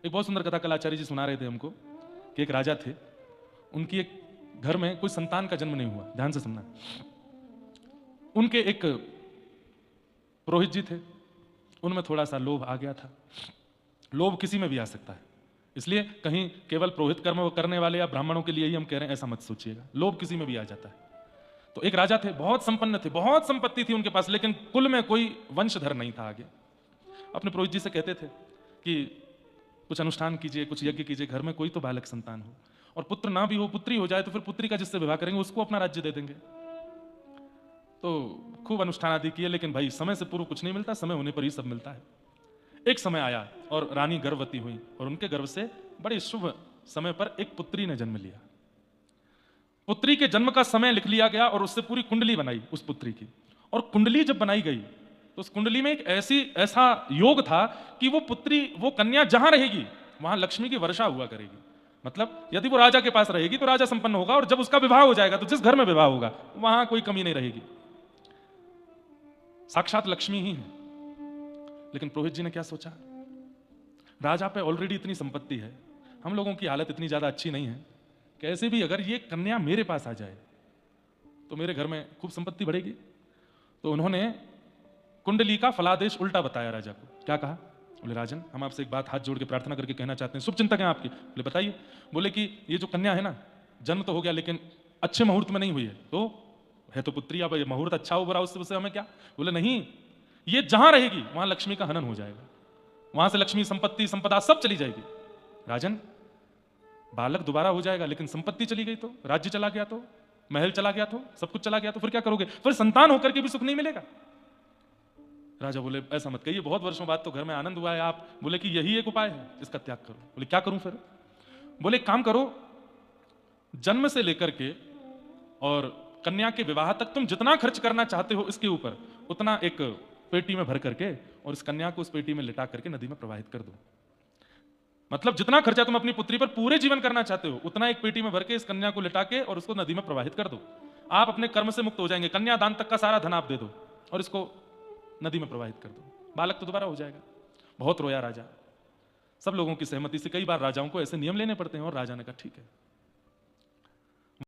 एक बहुत सुंदर कथा कल आचार्य जी सुना रहे थे हमको कि एक राजा थे, उनकी एक घर में कोई संतान का जन्म नहीं हुआ। ध्यान से सुनना। उनके एक पुरोहित जी थे, उनमें थोड़ा सा लोभ आ गया था। लोभ किसी में भी आ सकता है, इसलिए कहीं केवल पुरोहित कर्म करने वाले या ब्राह्मणों के लिए ही हम कह रहे हैं ऐसा मत सोचिएगा, लोभ किसी में भी आ जाता है। तो एक राजा थे, बहुत संपन्न थे, बहुत संपत्ति थी उनके पास, लेकिन कुल में कोई वंशधर नहीं था आगे। अपने पुरोहित जी से कहते थे कि कुछ अनुष्ठान कीजिए, कुछ यज्ञ कीजिए, घर में कोई तो बालक संतान हो, और पुत्र ना भी हो, पुत्री हो जाए तो फिर पुत्री का जिससे विवाह करेंगे उसको अपना राज्य दे देंगे। तो खूब अनुष्ठान आदि किए, लेकिन भाई समय से पूर्व कुछ नहीं मिलता, समय होने पर ही सब मिलता है। एक समय आया और रानी गर्भवती हुई, और उनके गर्भ से बड़े शुभ समय पर एक पुत्री ने जन्म लिया। पुत्री के जन्म का समय लिख लिया गया और उससे पूरी कुंडली बनाई उस पुत्री की। और कुंडली जब बनाई गई तो उस कुंडली में एक ऐसा योग था कि वो पुत्री, वो कन्या जहां रहेगी वहां लक्ष्मी की वर्षा हुआ करेगी। मतलब यदि वो राजा के पास रहेगी तो राजा संपन्न होगा, और जब उसका विवाह हो जाएगा तो जिस घर में विवाह होगा वहां कोई कमी नहीं रहेगी, साक्षात लक्ष्मी ही है। लेकिन पुरोहित जी ने क्या सोचा, राजा पे ऑलरेडी इतनी संपत्ति है, हम लोगों की हालत इतनी ज्यादा अच्छी नहीं है, कैसे भी अगर ये कन्या मेरे पास आ जाए तो मेरे घर में खूब संपत्ति बढ़ेगी। तो उन्होंने कुंडली का फलादेश उल्टा बताया राजा को। क्या कहा? बोले राजन, हम आपसे एक बात हाथ जोड़ के प्रार्थना करके कहना चाहते हैं, शुभ चिंतक हैं आपके। बोले बताइए। बोले कि ये जो कन्या है ना, जन्म तो हो गया लेकिन अच्छे मुहूर्त में नहीं हुई है, तो है तो पुत्री, अब मुहूर्त अच्छा हो बुरा उससे हमें क्या। बोले नहीं, ये जहां रहेगी वहां लक्ष्मी का हनन हो जाएगा, वहां से लक्ष्मी, संपत्ति, संपदा सब चली जाएगी। राजन, बालक दोबारा हो जाएगा लेकिन संपत्ति चली गई तो, राज्य चला गया तो, महल चला गया तो, सब कुछ चला गया तो फिर क्या करोगे? फिर संतान होकर के भी सुख नहीं मिलेगा। राजा बोले ऐसा मत कहिए, बहुत वर्षों बाद तो घर में आनंद हुआ है। आप बोले कि यही एक उपाय है, इसका त्याग करो। बोले क्या करूं फिर? बोले एक काम करो, जन्म से लेकर के और कन्या के विवाह तक तुम जितना खर्च करना चाहते हो इसके ऊपर, उतना एक पेटी में भर करके और इस कन्या को उस पेटी में लिटा करके नदी में प्रवाहित कर दो। मतलब जितना खर्चा तुम अपनी पुत्री पर पूरे जीवन करना चाहते हो उतना एक पेटी में भर के इस कन्या को लिटा के और उसको नदी में प्रवाहित कर दो। आप अपने कर्म से मुक्त हो जाएंगे, कन्यादान तक का सारा धन आप दे दो और इसको नदी में प्रवाहित कर दो, बालक तो दोबारा हो जाएगा। बहुत रोया राजा, सब लोगों की सहमति से। कई बार राजाओं को ऐसे नियम लेने पड़ते हैं और राजा ने कहा ठीक है।